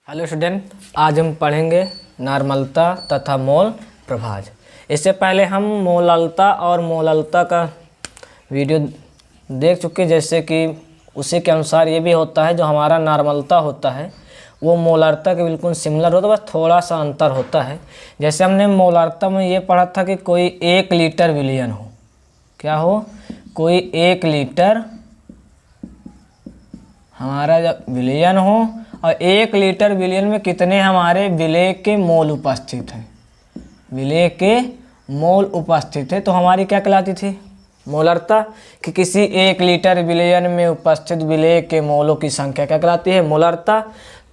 Hello student, आज हम पढ़ेंगे नॉर्मलता तथा मोल प्रभाज। इससे पहले हम मोललता और मोललता का वीडियो देख चुके, जैसे कि उसी के अनुसार ये भी होता है। जो हमारा नॉर्मलता होता है वो मोलरता के बिल्कुल सिमिलर होता है, बस थोड़ा सा अंतर होता है। जैसे हमने मोलरता में ये पढ़ा था कि कोई 1 लीटर विलयन हो, क्या हो, कोई 1 लीटर हमारा जब विलयन हो और 1 लीटर विलयन में कितने हमारे विलेय के मोल उपस्थित हैं, विलेय के मोल उपस्थित है, तो हमारी क्या कहलाती थी, मोलरता। कि किसी 1 लीटर विलयन में उपस्थित विलेय के मोलों की संख्या क्या कहलाती है, मोलरता।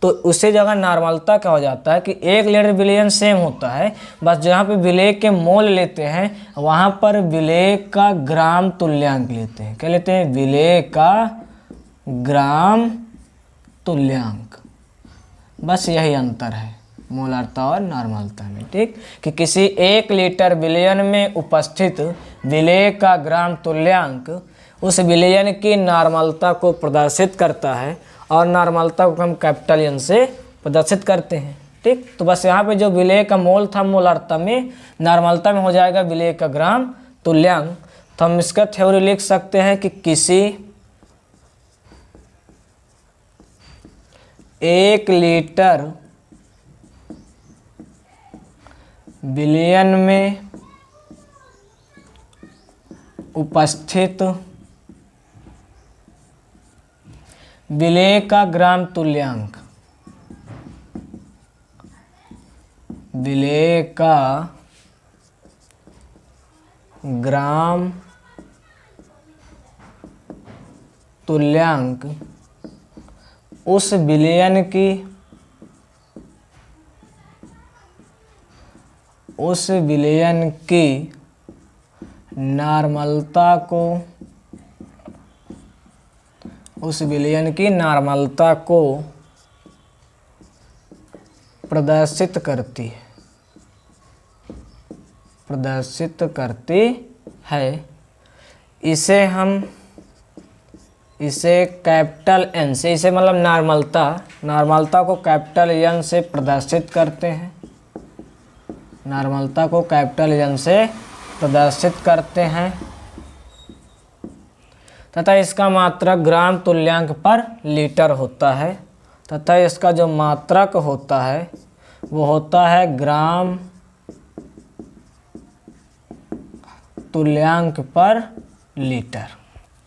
तो उसी जगह नॉर्मलता क्या हो जाता है कि 1 लीटर विलयन सेम होता है, बस जहाँ पे विलेय के मोल लेते हैं वहाँ पर विलेय का ग्राम तुल्यांक लेते हैं। क्या लेते हैं, विलेय का ग्राम तुल्यांक। बस यही अंतर है मोलरता और नॉर्मलता में, ठीक। कि किसी 1 लीटर विलयन में उपस्थित विलेय का ग्राम तुल्यांक उस विलयन की नॉर्मलता को प्रदर्शित करता है और नॉर्मलता को हम कैपिटल एन से प्रदर्शित करते हैं, ठीक। तो बस यहाँ पे जो विलेय का मोल था मोलरता में, नॉर्मलता में हो जाएगा विलेय का ग्राम तुल्यांक। तो हम इसका थ्योरी लिख सकते हैं कि किसी 1 लीटर विलयन में उपस्थित विलेय का ग्राम तुल्यांक, विलेय का ग्राम तुल्यांक उस विलयन की नॉर्मलता को प्रदर्शित करती है। इसे कैपिटल एन से, इसे मतलब नॉर्मलता को कैपिटल एन से प्रदर्शित करते हैं, नॉर्मलता को कैपिटल एन से प्रदर्शित करते हैं तथा इसका मात्रक ग्राम तुल्यांक पर लीटर होता है, तथा इसका जो मात्रक होता है वो होता है ग्राम तुल्यांक पर लीटर,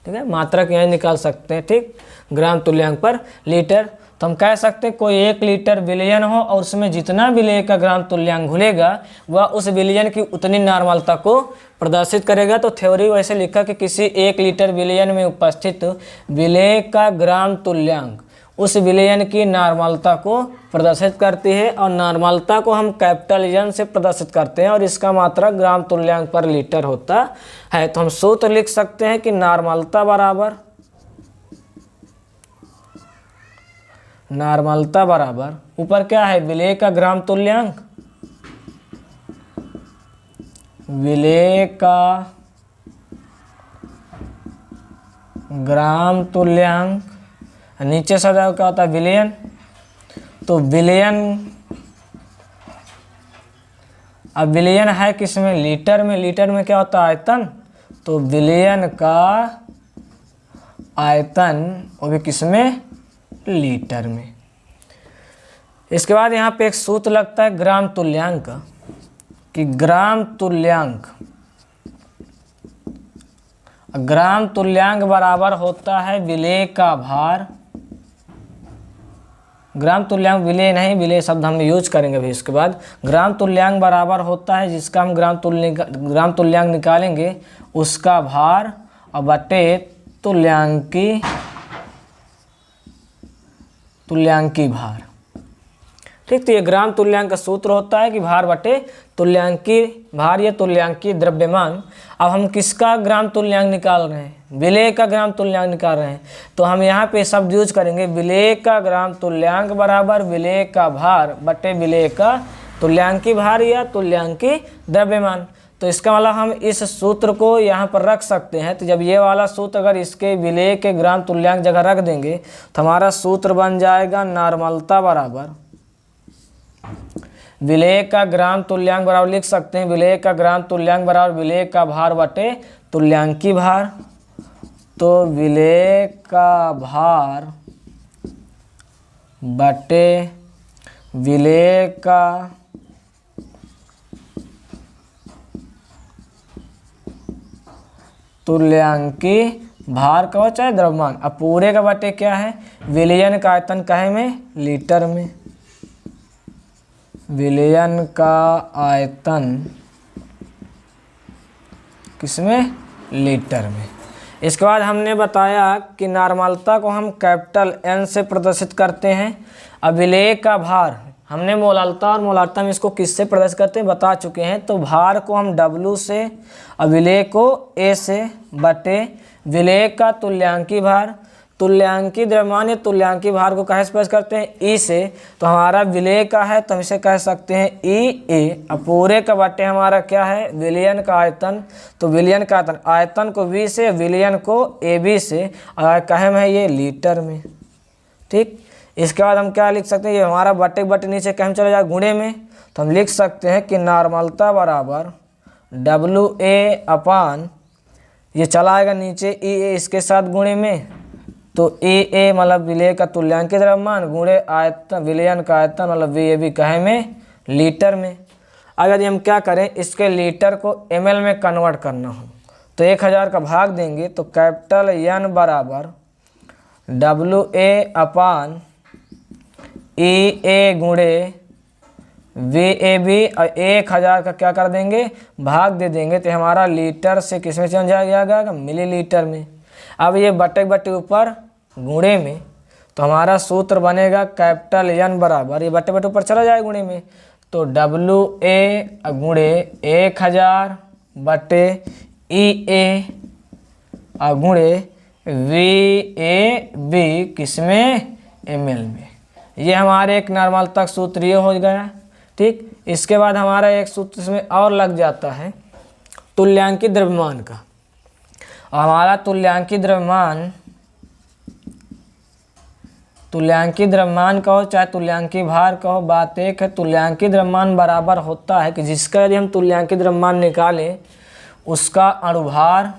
ठीक है। मात्रक यहाँ निकाल सकते हैं, ठीक, ग्राम तुल्यांक पर लीटर। तो हम कह सकते हैं कोई 1 लीटर विलयन हो और उसमें जितना विलेय का ग्राम तुल्यांक घुलेगा वह उस विलयन की उतनी नॉर्मलता को प्रदर्शित करेगा। तो थ्योरी वैसे लिखा कि किसी 1 लीटर विलयन में उपस्थित विलेय का ग्राम तुल्यांक उस विलयन की नॉर्मलता को प्रदर्शित करती है और नॉर्मलता को हम कैपिटल एन से प्रदर्शित करते हैं और इसका मात्रक ग्राम तुल्यांक पर लीटर होता है। तो हम सूत्र लिख सकते हैं कि नॉर्मलता बराबर ऊपर क्या है, विलेय का ग्राम तुल्यांक, विलेय का ग्राम तुल्यांक, नीचे सजा क्या होता है, विलयन। तो विलयन, अब विलयन है किसमें, लीटर में। लीटर में क्या होता है, आयतन। तो विलयन का आयतन वो भी किसमें, लीटर में। इसके बाद यहाँ पे एक सूत्र लगता है ग्राम तुल्यांक का, कि ग्राम तुल्यांक बराबर होता है विलेय का भार। ग्राम तुल्यांक विलेय नहीं, विलेय शब्द हम यूज करेंगे अभी। इसके बाद ग्राम तुल्यांक बराबर होता है, जिसका हम ग्राम तुल्यांक निकालेंगे उसका भार और बटे तुल्यांकी भार, ठीक। तो ये ग्राम तुल्यांक का सूत्र होता है कि भार बटे तुल्यांकी भार या तुल्यांकी द्रव्यमान। अब हम किसका ग्राम तुल्यांक निकाल रहे हैं, विलेय का ग्राम तुल्यांक निकाल रहे हैं। तो हम यहाँ पे शब्द यूज करेंगे विलेय का ग्राम तुल्यांक बराबर विलेय का भार बटे विलेय का तुल्यांकी भार या तुल्यांकी द्रव्यमान। तो इसका मतलब हम इस सूत्र को यहाँ पर रख सकते हैं। तो जब ये वाला सूत्र अगर इसके विलेय के ग्राम तुल्यांक जगह रख देंगे तो हमारा सूत्र बन जाएगा नॉर्मलता बराबर विलेय का ग्राम तुल्यांक बराबर लिख सकते हैं, विलेय का ग्राम तुल्यांक बराबर विलेय का भार बटे तुल्यांकी भार। तो विलेय का भार बटे विलेय का तुल्यांकी भार कहो चाहे द्रव्यमान। अब पूरे का बटे क्या है, विलयन का आयतन काहे में, लीटर में। विलयन का आयतन किसमें, लीटर में। इसके बाद हमने बताया कि नॉर्मलता को हम कैपिटल N से प्रदर्शित करते हैं। अब विलेय का भार हमने मोलालता और मोलालता में इसको किससे प्रदर्शित करते हैं बता चुके हैं। तो भार को हम W से और विलेय को A से बटे विलेय का तुल्यांकी भार, तुल्यांकी द्रव्यमान या तुल्यांकी भार को कहे स्पर्श करते हैं ई से। तो हमारा विलेय का है तो हम इसे कह सकते हैं ई ए। अब पूरे का बटे हमारा क्या है, विलयन का आयतन। तो विलयन का आयतन, आयतन को वी से, विलयन को ए बी से, और कहे में है ये लीटर में। ठीक, इसके बाद हम क्या लिख सकते हैं, ये हमारा बटे बटे नीचे कहे चला जाए गुणे में। तो हम लिख सकते हैं कि नॉर्मलता बराबर डब्लू ए अपान, ये चला आएगा नीचे ई ए इसके साथ गुणे में। तो ए ए मतलब विलेय का तुल्यांकी द्रव्यमान गुणे आयतन विलयन का आयतन मतलब वी ए बी कहे में लीटर में। अगर हम क्या करें, इसके लीटर को ml में कन्वर्ट करना हो तो 1000 का भाग देंगे। तो कैपिटल N बराबर डब्लू ए अपान ई ए गुणे वी ए बी और 1000 का क्या कर देंगे, भाग दे देंगे। तो हमारा लीटर से किस में चेंज आ जाएगा, मिलीलीटर में। अब ये बटे बटे ऊपर गुणे में, तो हमारा सूत्र बनेगा कैपिटल N बराबर, ये बटे बटे ऊपर चला जाए गुणे में। तो डब्लू ए गुणे 1000 बटे ई ए गुणे वी ए बी किसमें, ml में। ये हमारे एक नॉर्मलता सूत्र ये हो गया। ठीक, इसके बाद हमारा एक सूत्र इसमें और लग जाता है तुल्यांकी द्रव्यमान का। और हमारा तुल्यांकी द्रव्यमान कहो चाहे तुल्यांकी भार कहो, बात एक है। तुल्यांकी द्रव्यमान बराबर होता है कि जिसका यदि हम तुल्यांकी द्रव्यमान निकालें उसका अणुभार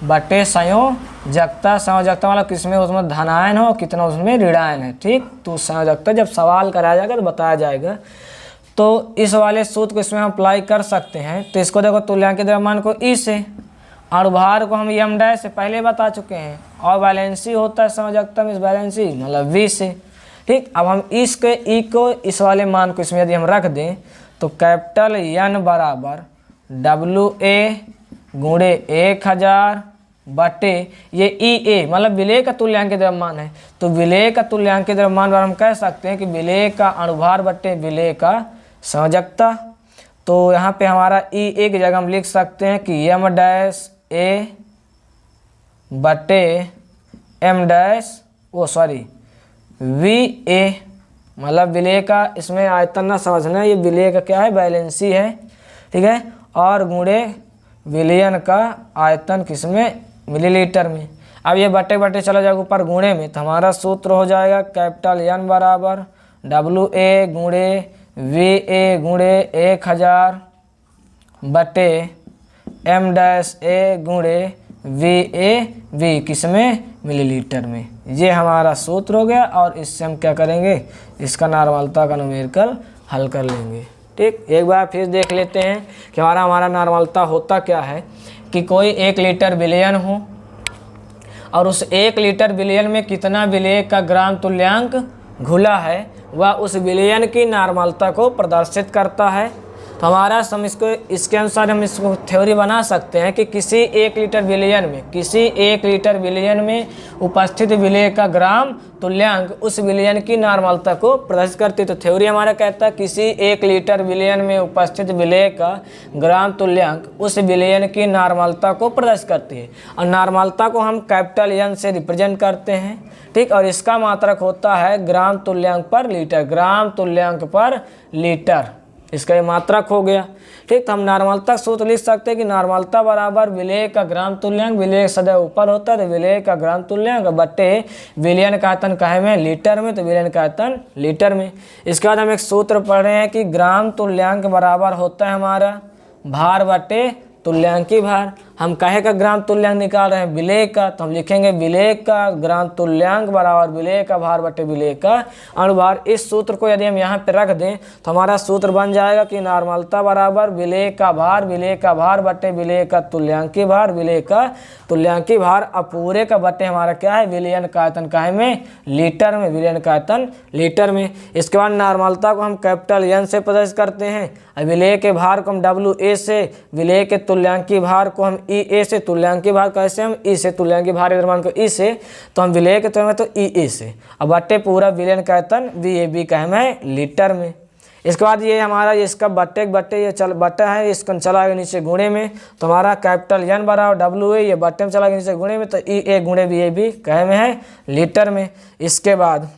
बटे संयोजकता। संयोजकता मतलब किसमें, उसमें धनायन हो कितना उसमें ऋणायन है। ठीक, तो संयोजकता जब सवाल कराया जाएगा तो बताया जाएगा। तो इस वाले सूत्र को इसमें हम अप्लाई कर सकते हैं। तो इसको देखो, तुल्यांकी द्रव्यमान को ई से, अणुभार को हम एम डैश से पहले बता चुके हैं, और बैलेंसी होता है संयोजकता में, इस बैलेंसी मतलब वी से। ठीक, अब हम इसके ई को इस वाले मान को इसमें यदि हम रख दें तो कैपिटल N बराबर डब्लू ए गुणे 1000 बटे ये ई ए मतलब विलेय का तुल्यांकी द्रव्यमान है। तो विलेय का तुल्यांकी द्रव्यमान पर हम कह सकते हैं कि विलेय का अणुभार बटे विलेय का संयोजकता। तो यहाँ पे हमारा ई ए की जगह हम लिख सकते हैं कि एम डैश ए बटे एम डैश वी ए मतलब विलेय का, इसमें आयतन ना समझना, ये विलेय का क्या है, बैलेंसी है। ठीक है, और गुणे विलयन का आयतन किसमें, मिलीलीटर में। अब ये बटे बटे चला जाएगा ऊपर गुणे में। तो हमारा सूत्र हो जाएगा कैपिटल N बराबर डब्लू ए गुणे वी ए गुणे 1000 बटे एम डैश ए गुणे वी ए वी किसमें, मिलीलीटर में। ये हमारा सूत्र हो गया। और इससे हम क्या करेंगे, इसका नॉर्मलता का न्यूमेरिकल हल कर लेंगे। ठीक, एक बार फिर देख लेते हैं कि हमारा नॉर्मलता होता क्या है कि कोई 1 लीटर विलयन हो और उस 1 लीटर विलयन में कितना विलेय का ग्राम तुल्यांक घुला है, वह उस विलयन की नॉर्मलता को प्रदर्शित करता है। तो हमारा हम इसके अनुसार हम इसको थ्योरी बना सकते हैं कि किसी 1 लीटर विलयन में उपस्थित विलेय का ग्राम तुल्यांक उस विलयन की नॉर्मलता को प्रदर्शित करती है। तो थ्योरी हमारा कहता है किसी 1 लीटर विलयन में उपस्थित विलेय का ग्राम तुल्यांक उस विलयन की नॉर्मलता को प्रदर्शित करती है। और नॉर्मलता को हम कैपिटल N से रिप्रेजेंट करते हैं। ठीक, और इसका मात्रक होता है ग्राम तुल्यांक पर लीटर, ग्राम तुल्यांक पर लीटर। इसका ये मात्रक हो गया। ठीक, तो हम नॉर्मलता सूत्र लिख सकते हैं कि नॉर्मलता बराबर विलेय का ग्राम तुल्यांक, विलेय सदैव ऊपर होता है तो विलेय का ग्राम तुल्यांक बट्टे विलयन का आयतन काहे में, लीटर में, तो विलयन का आयतन लीटर में। इसके बाद हम एक सूत्र पढ़ रहे हैं कि ग्राम तुल्यांक बराबर होता है हमारा भार बटे तुल्यांकी भार। हम काहे का ग्राम तुल्यांक निकाल रहे हैं, विलेय का, तो हम लिखेंगे विलेय का ग्राम तुल्यांक बराबर विलेय का भार बटे विलेय का अनुभार। इस सूत्र को यदि हम यहाँ पे रख दें तो हमारा सूत्र बन जाएगा कि नॉर्मलता बराबर विलेय का भार बटे विलेय का तुल्यांकी भार, विलेय का तुल्यांकी भार। अब पूरे का बटे हमारा क्या है, विलयन का आयतन काहे में, लीटर में, विलयन का आयतन लीटर में। इसके बाद नॉर्मलता को हम कैपिटल एन से प्रदर्शित करते हैं, विलेय के भार को हम डब्ल्यू ए से, विलेय के तुल्यांकी भार को हम ई ए से, तुल्यांकी भार कैसे हम ई से, तुल्यांकी भार द्रव्यमान को ई से, तो हम विलेय के तुल्यांक तो ई ए से, अब बट्टे पूरा विलयन का आयतन वी ए बी का है लीटर में। इसके बाद ये हमारा इसका बट्टे ये चल बट्टा है, इसका चला गया नीचे गुणे में, तो हमारा कैपिटल एन बराबर डब्ल्यू ए, ये बट्टे में चला गया नीचे गुणे में, तो ई ए गुणे वी ए बी कहे में है लीटर में। इसके बाद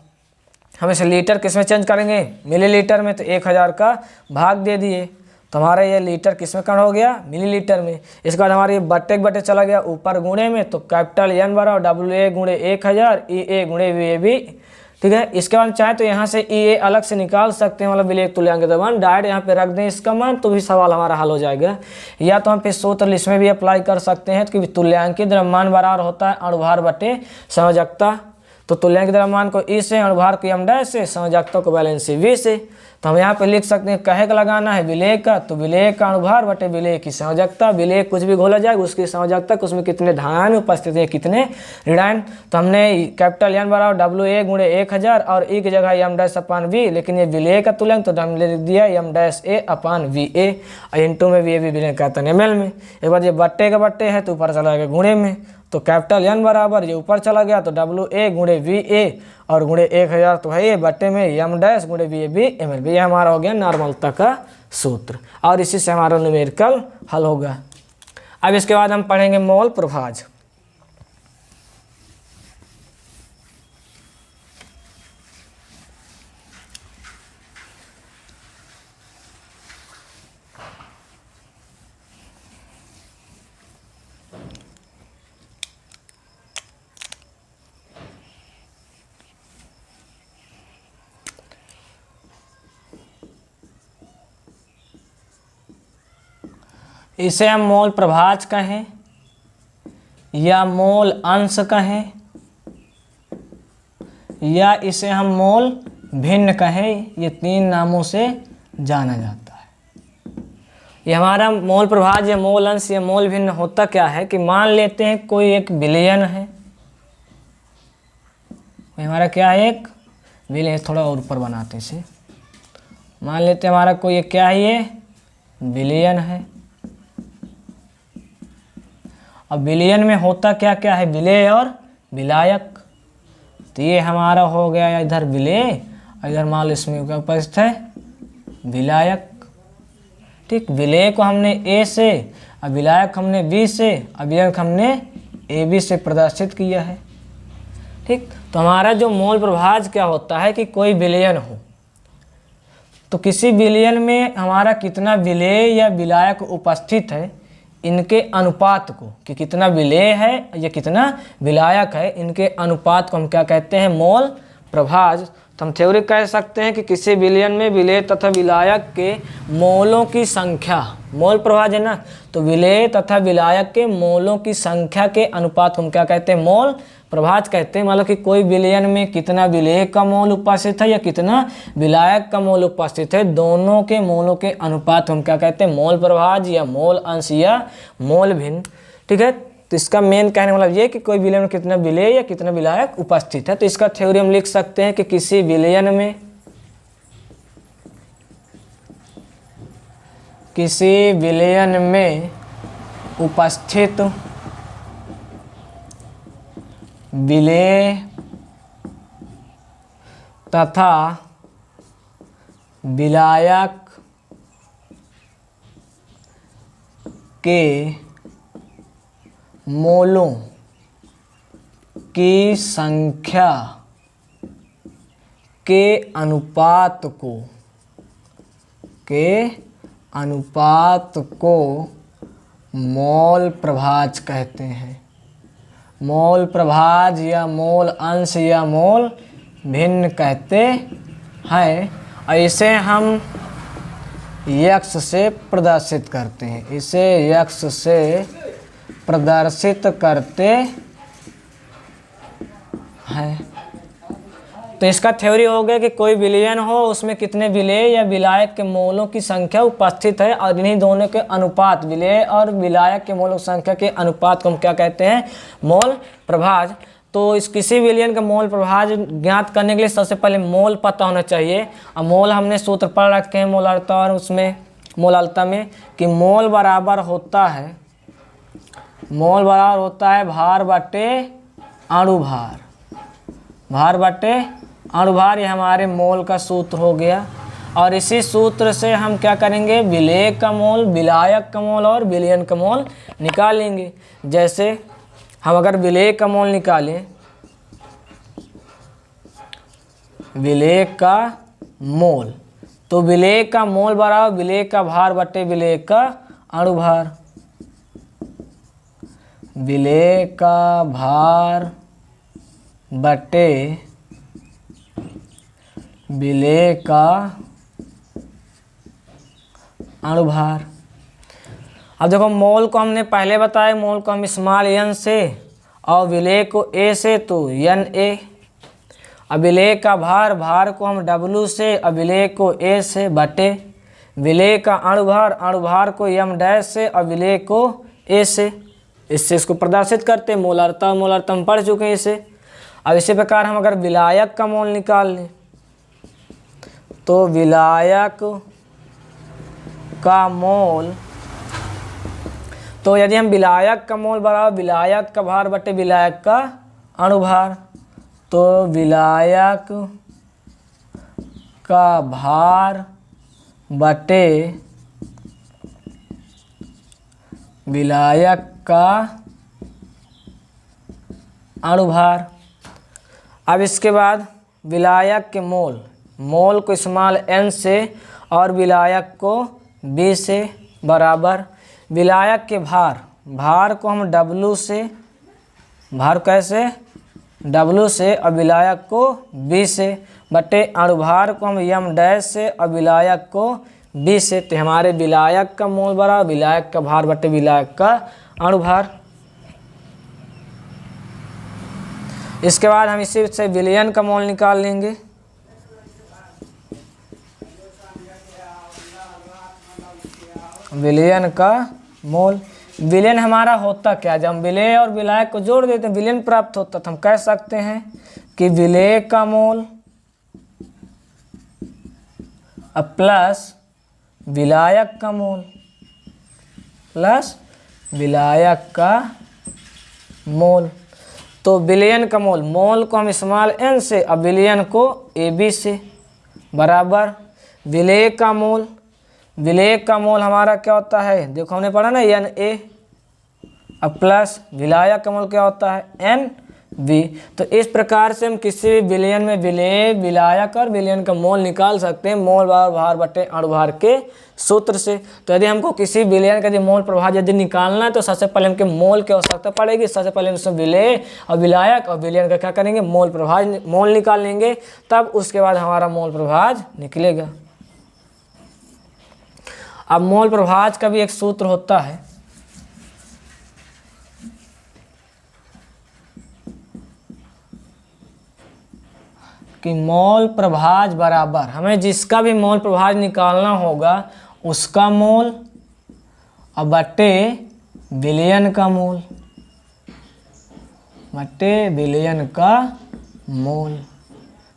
हम इसे लीटर किस में चेंज करेंगे, मिलीलीटर में, तो 1000 का भाग दे दिए, तो हमारा ये लीटर किस में कन्वर्ट हो गया, मिलीलीटर में। इसके बाद हमारे ये बट्टे चला गया ऊपर गुणे में, तो कैपिटल एन बराबर डब्ल्यू ए गुणे 1000 ई ए गुणे वी ए बी। ठीक है, इसके बाद चाहे तो यहाँ से ई ए अलग से निकाल सकते हैं, मतलब विलेय तुल्यांक द्रव्यमान डायरेक्ट यहाँ पे रख दें इसका मान, तो भी सवाल हमारा हल हो जाएगा। या तो हम फिर सूत्र इसमें भी अप्लाई कर सकते हैं कि तुल्यांकी द्रव्यमान बराबर होता है अणुभार बटे संयोजकता, तो तुल्यांक द्रव्यमान को ई से, अणुभार को एम डैश से, संयोजकता को वैलेंसी वी से। तो हम यहाँ पे लिख सकते हैं कहे का लगाना है विलेय का, तो विलेय का अणुभार बटे विलेय की संयोजकता, विलेय कुछ भी घोला जाएगा उसकी संयोजकता, उसमें कितने धान उपस्थित है, कितने ऋणायन। तो हमने कैपिटल एन बराबर डब्ल्यू ए गुणे 1000 और ई की जगह एम डैश अपान वी, लेकिन ये विलेय का तुल्यांक तो हमने लिख दिया M dash A upon V A, और इंटू में वी ए बी विलयन का आयतन एम एल में। एक बार ये बट्टे का बट्टे है तो ऊपर चला गया गुणे में, तो कैपिटल एन बराबर ये ऊपर चला गया तो डब्ल्यू ए गुणे वी ए और गुणे 1000 तो है ये बट्टे में एम डैश गुणे V A B M L B. ये हमारा हो गया नॉर्मलता का सूत्र, और इसी से हमारा न्यूमेरिकल हल होगा। अब इसके बाद हम पढ़ेंगे मोल प्रभाज। इसे हम मोल प्रभाज कहें या मोल अंश कहें या इसे हम मोल भिन्न कहें, ये 3 नामों से जाना जाता है। ये हमारा मोल प्रभाज या मोल अंश या मोल भिन्न होता क्या है कि मान लेते हैं कोई एक विलयन है, हमारा क्या है एक विलयन, थोड़ा और ऊपर बनाते हैं इसे, मान लेते हैं हमारा कोई एक क्या है ये विलयन है। अब विलयन में होता क्या क्या है, विलेय और विलायक, तो ये हमारा हो गया इधर विलेय और इधर मान लो इसमें क्या उपस्थित है विलायक। ठीक, विलेय को हमने ए से और विलायक हमने बी से, अभियंक हमने ए बी से प्रदर्शित किया है। ठीक, तो हमारा जो मोल प्रभाज क्या होता है कि कोई विलयन हो तो किसी विलयन में हमारा कितना विलेय या विलायक उपस्थित है, इनके अनुपात को कि कितना विलेय है या कितना विलायक है, इनके अनुपात को हम क्या कहते हैं मोल प्रभाज। तो हम थ्योरी कह सकते हैं कि किसी विलयन में विलेय तथा विलायक के मोलों की संख्या, मोल प्रभाज है ना, तो विलेय तथा विलायक के मोलों की संख्या के अनुपात को हम क्या कहते हैं मोल प्रभाज कहते हैं। मतलब कि कोई विलयन में कितना विलेय का मोल उपस्थित है या कितना विलायक का मोल उपस्थित है, दोनों के मोलों के अनुपात हम क्या कहते हैं मोल प्रभाज या मोल अंश या मोल भिन्न। ठीक है, तो इसका मेन कहने मतलब ये कि कोई विलयन में कितना विलेय या कितना विलायक उपस्थित है। तो इसका थ्योरी हम लिख सकते हैं कि किसी विलयन में उपस्थित विलेय तथा विलायक के मोलों की संख्या के अनुपात को के अनुपात को मोल प्रभाज कहते हैं। मोल प्रभाज या मोल अंश या मोल भिन्न कहते हैं। इसे हम यक्स से प्रदर्शित करते हैं, इसे यक्स से प्रदर्शित करते हैं। तो इसका थ्योरी हो गया कि कोई विलयन हो, उसमें कितने विलेय या विलायक के मोलों की संख्या उपस्थित है और इन्हीं दोनों के अनुपात, विलेय और विलायक के मोलों की संख्या के अनुपात को हम क्या कहते हैं? मोल प्रभाज। तो इस किसी विलयन का मोल प्रभाज ज्ञात करने के लिए सबसे पहले मोल पता होना चाहिए। और मोल हमने सूत्र पढ़ रखे हैं मोलारता और उसमें मोलालता में कि मोल बराबर होता है, मोल बराबर होता है भार बटे अणुभार, भार बटे अणुभार। ये हमारे मोल का सूत्र हो गया। और इसी सूत्र से हम क्या करेंगे? विलेय का मोल, विलायक का मोल और विलयन का मोल निकालेंगे। जैसे हम अगर विलेय का मोल निकालें, विलेय का मोल, तो विलेय का मोल बराबर विलेय का भार बटे विलेय का अणुभार। विलेय का भार बटे विलेय का अणुभार। अब देखो मोल को हमने पहले बताया, मोल को हम स्मॉल एन से और विलेय को ए से, तो एन ए। अब विलेय का भार, भार को हम डब्लू से और विलेय को ए से बटे विलेय का अणुभार, अणुभार को एम डैश से और विलेय को ए से। इससे इसको प्रदर्शित करते, मोलारता और मोलारता हम पढ़ चुके हैं इसे। अब इसी प्रकार हम अगर विलायक का मोल निकाल लें, तो विलायक का मोल, तो यदि हम विलायक का मोल बराबर विलायक का भार बटे विलायक का अणुभार, तो विलायक का भार बटे विलायक का अणुभार। अब इसके बाद विलायक के मोल, मोल को स्मॉल एन से और विलायक को बी से बराबर विलायक के भार, भार को हम डब्लू से, भार कैसे? डब्लू से और विलायक को बी से बटे अणुभार को हम यम डैश से और विलायक को बी से। तो हमारे विलायक का मोल बराबर विलायक का भार बटे विलायक का अणुभार। इसके बाद हम इसी से विलयन का मोल निकाल लेंगे। विलयन का मोल, विलयन हमारा होता क्या? जब हम विलेय और विलायक को जोड़ देते हैं विलयन प्राप्त होता, तो हम कह सकते हैं कि विलेय का मोल प्लस विलायक का मोल प्लस विलायक का मोल। तो विलयन का मोल, मोल को हम स्मॉल एन से और विलयन को ए बी से बराबर विलेय का मोल, विलेय का मोल हमारा क्या होता है? देखो हमने पढ़ा ना एन ए, अब प्लस विलायक का मोल क्या होता है? N B. तो इस प्रकार से हम किसी भी विलयन में विलेय, विलायक और विलयन का मोल निकाल सकते हैं मोल बराबर भार बटे अणुभार के सूत्र से। तो यदि हमको किसी विलयन का यदि मोल प्रभाव यदि निकालना है, तो सबसे पहले हमके मोल की आवश्यकता पड़ेगी। सबसे पहले हम उसमें विलेय और विलायक और विलयन का क्या करेंगे? मोल प्रभाव, मोल निकाल लेंगे, तब उसके बाद हमारा मोल प्रभाव निकलेगा। अब मोल प्रभाज का भी एक सूत्र होता है, कि मोल प्रभाज बराबर, हमें जिसका भी मोल प्रभाज निकालना होगा उसका मोल और बटे विलयन का मोल, बटे विलयन का मोल।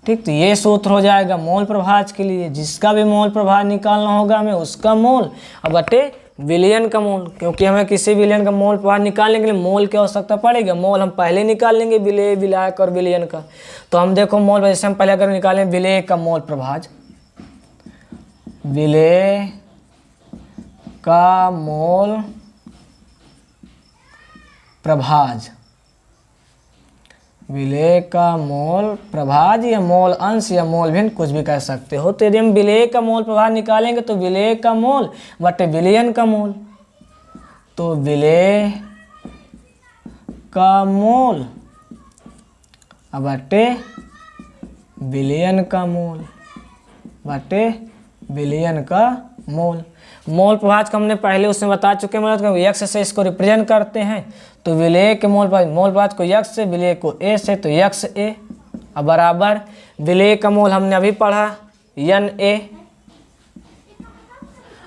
ठीक, तो ये सूत्र हो जाएगा मोल प्रभाज के लिए। जिसका भी मोल प्रभाज निकालना होगा हमें उसका मोल और बटे विलयन का मोल, क्योंकि हमें किसी विलयन का मोल प्रभाज निकालने के लिए मोल की आवश्यकता पड़ेगी। मोल हम पहले निकाल लेंगे विलेय, विलायक और विलयन का। तो हम देखो मोल, जैसे हम पहले अगर निकालें विलेय का मोल प्रभाज, विलेय का मोल प्रभाज विलेय का मोल प्रभाज या मोल अंश या मोल भिन्न कुछ भी कह सकते हो। तो यदि हम विलेय का मोल प्रभाज निकालेंगे तो विलेय का मोल बटे विलयन का मोल, तो विलेय का मोल बटे विलयन का मोल बटे विलयन का मोल। मोल प्रभाज को हमने पहले उसमें बता चुके हैं, मतलब यक्स से इसको रिप्रेजेंट करते हैं। तो विलेय के मोल प्रभाज को यक्स से, विलेय को ए से, तो यक्स ए अब बराबर विलेय का मोल हमने अभी पढ़ा यन ए।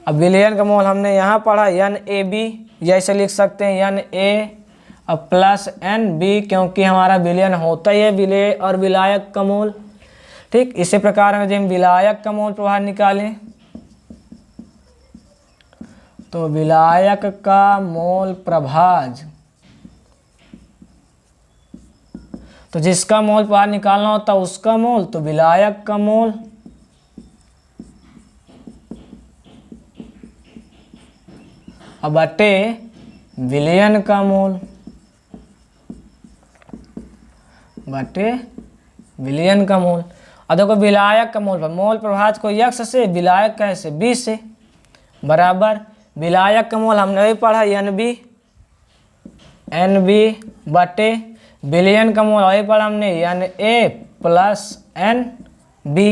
अब विलयन का मोल हमने यहाँ पढ़ा यन ए बी, या ऐसे लिख सकते हैं यन ए अब प्लस एन बी, क्योंकि हमारा विलयन होता ही है विलेय और विलायक का मोल। ठीक, इसी प्रकार में जब हम विलायक का मोल प्रभाज निकालें तो विलायक का मोल प्रभाज, तो जिसका मोल प्रभाज निकालना होता है उसका मोल, तो विलायक का मोल अब बटे विलयन का मोल बटे विलयन का मोल। और देखो विलायक का मोल प्रभाज को यक्स से, विलायक का से बी से, बराबर विलायक का मोल हमने भी पढ़ा एन बी बटे विलयन का मोल वही पढ़ा हमने N A plus N B.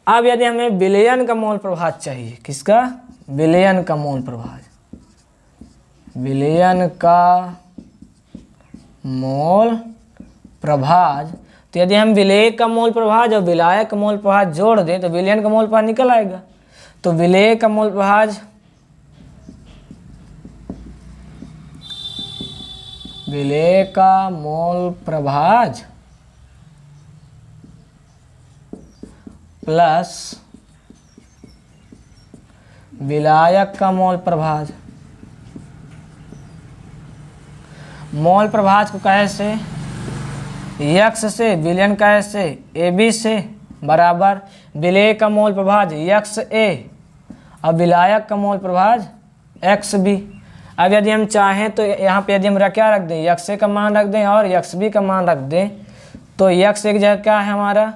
अब यदि हमें विलयन का मोल प्रभाज चाहिए, किसका? विलयन का मोल प्रभाज, विलयन का मोल प्रभाज, तो यदि हम विलेय का मोल प्रभाज और विलायक का मोल प्रभाज जोड़ दें तो विलयन का मोल प्रभाज निकल आएगा। तो विलेय का मोल प्रभाज, विलेय का मोल प्रभाज प्लस विलायक का मोल प्रभाज, मोल प्रभाज को कैसे यक्स से, विलयन का से ए बी से, बराबर विलेय का मोल प्रभाज यक्स ए और विलायक का मोल प्रभाज एक्स बी। अब यदि हम चाहें तो यहाँ पे यदि हम क्या रख दें, यक्स ए का मान रख दें और यक्स बी का मान रख दें, तो यक्स एक जगह क्या है हमारा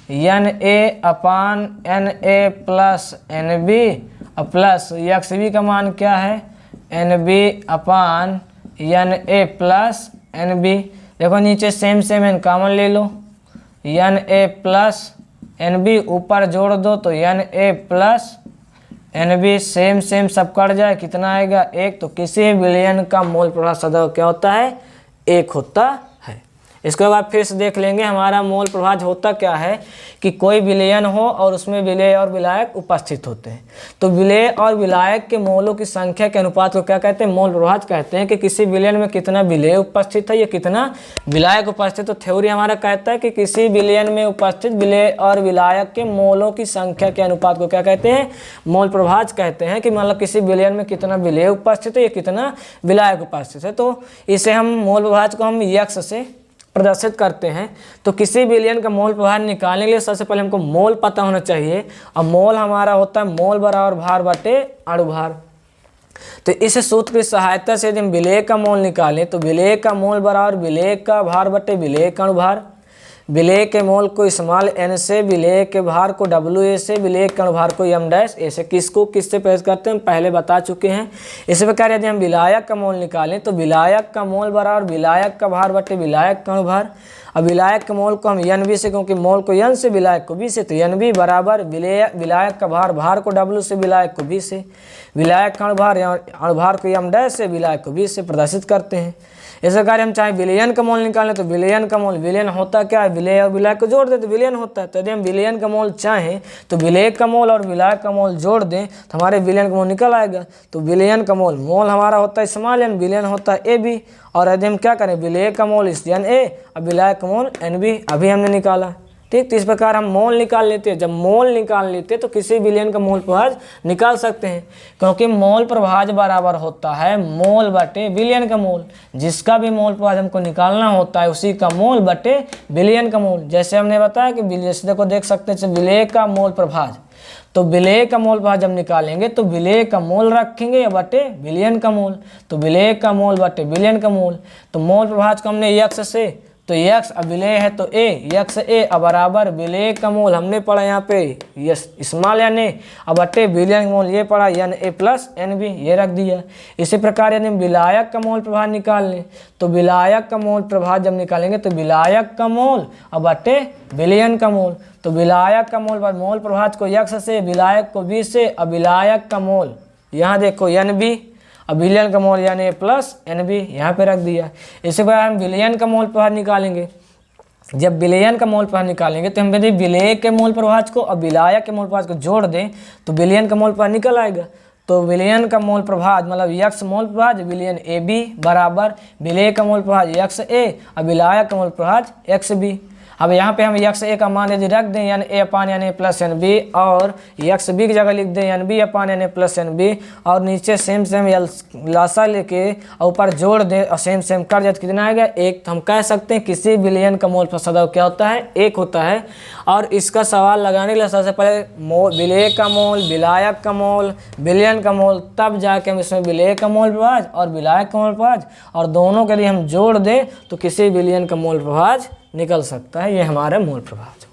N A upon N A plus N B और प्लस यक्स बी का मान क्या है N B upon N A plus N B. देखो नीचे सेम एन कॉमन ले लो, N A plus N B ऊपर जोड़ दो तो N A plus N B same सब कट जाए, कितना आएगा एक। तो किसी विलयन का मोल प्रभाज सदैव क्या होता है, एक होता है। इसके बाद फिर से देख लेंगे हमारा मोल प्रभाज होता क्या है कि कोई विलयन हो और उसमें विलेय और विलायक उपस्थित होते हैं। तो विलेय और विलायक के मोलों की संख्या के अनुपात को क्या कहते हैं, मोल प्रभाज कहते हैं। कि किसी विलयन में कितना विलेय उपस्थित है या कितना विलायक उपस्थित। तो थ्योरी हमारा कहता है कि किसी विलयन में उपस्थित विलेय और विलायक के मोलों की संख्या के अनुपात को क्या कहते हैं, मोल प्रभाज कहते हैं। कि मतलब किसी विलयन में कितना विलेय उपस्थित है या कितना विलायक उपस्थित है। तो इसे हम मोल प्रभाज को हम यक्स से प्रदर्शित करते हैं। तो किसी विलयन का मोल प्रभाज निकालने के लिए सबसे पहले हमको मोल पता होना चाहिए, और मोल हमारा होता है मोल बराबर भार बटे अणुभार। तो इस सूत्र की सहायता से यदि हम विलेय का मोल निकालें तो विलेय का मोल बराबर विलेय का भार बटे विलेय का अणुभार। विलेय के मोल को स्मॉल एन से, विलेय के भार को डब्ल्यू ए से, विलेय के अणुभार को एम डैश ए से। किसको किससे पेश करते हैं हम पहले बता चुके हैं। इसी प्रकार यदि हम विलायक का मोल निकालें तो विलायक का मोल बराबर विलायक का भार बटे विलायक का अणुभार। अब विलायक के मोल को हम एन बी से, क्योंकि मोल को एन से विलायक को बी से, तो एन बी बराबर विलायक का भार को डब्ल्यू से, विलायक को बी से, विलायक का अणुभार को एम डैश से, विलायक को बी से प्रदर्शित करते हैं। इस प्रकार हम चाहे विलयन का मोल निकालें तो विलयन का मोल, विलयन होता क्या है, विलेय और विलायक को जोड़ दें तो विलयन होता है। तो यदि हम विलयन का मोल चाहें तो विलेय का मोल और विलायक का मोल जोड़ दें तो हमारे विलयन का मोल निकल आएगा। तो विलयन का मोल हमारा होता है स्मॉल एन, विलयन होता है ए बी। और यदि हम क्या करें, विलेय का मोल एन ए और विलायक का मोल एन बी, अभी हमने निकाला। ठीक, तो इस प्रकार हम मोल निकाल लेते हैं। जब मोल निकाल लेते हैं तो किसी विलयन का मोल प्रभाज निकाल सकते हैं, क्योंकि मोल प्रभाज बराबर होता है मोल बटे विलयन का मोल। जिसका भी मोल प्रभाज हमको निकालना होता है उसी का मोल बटे विलयन का मोल। जैसे हमने बताया कि जैसे देखो देख सकते हैं विलेय का मोल प्रभाज, तो विलेय का मोल प्रभाज जब निकालेंगे तो विलेय का मोल रखेंगे या बटे विलयन का मोल। तो विलेय का मोल बटे विलयन का मोल। तो मोल प्रभाज को हमने यक्स से तो x अब विलेय है तो a, x a अब बराबर विलेय का मोल हमने पढ़ा यहाँ पे यस स्मॉल एन ए, अब बटे विलेय का मोल ये पढ़ा N A plus N B, ये रख दिया। इसी प्रकार यदि विलायक का मोल प्रभाव निकाल लें तो विलायक का मोल प्रभाव जब निकालेंगे तो विलायक का मोल अब बटे विलयन का मोल, तो विलायक का मोल मोल प्रभाव को x से, विलायक को b से, अब विलायक का मोल यहाँ देखो एन बी, अब विलयन का मोल यानी प्लस एन बी यहाँ पे रख दिया। इसी प्रकार हम विलयन का मोल प्रभाव निकालेंगे। जब विलयन का मोल प्रभाव निकालेंगे तो हम यदि विलेय के मोल प्रभाव को और विलायक के मोल प्रभाव को जोड़ दें तो विलयन का मोल प्रभाव निकल आएगा। तो विलयन का मोल प्रभाव मतलब यक्स मोल प्रभाव विलयन ए बी बराबर विलेय का मोल प्रभाव एक्स ए और विलायक का मोल प्रभाव एक्स बी। अब यहाँ पे हम एक्स ए का मान यदि रख दें यानी ए अपान यानी प्लस एन बी, और एक्स बी की जगह लिख दें यानी बी अपान यानी प्लस एन बी, और नीचे सेम लासा लेके और ऊपर जोड़ दें और सेम कर जाए तो कितना आएगा एक। तो हम कह सकते हैं किसी विलयन का मोल सदैव क्या होता है एक होता है। और इसका सवाल लगाने के लिए सबसे पहले विलेय का मोल, विलायक का मोल, विलयन का मोल, तब जाके हम इसमें विलेय का मोल प्रभाव और विलायक का मोल प्रभाव और दोनों के लिए हम जोड़ दें तो किसी विलयन का मोल प्रभाव निकल सकता है। ये हमारा मोल प्रभाव।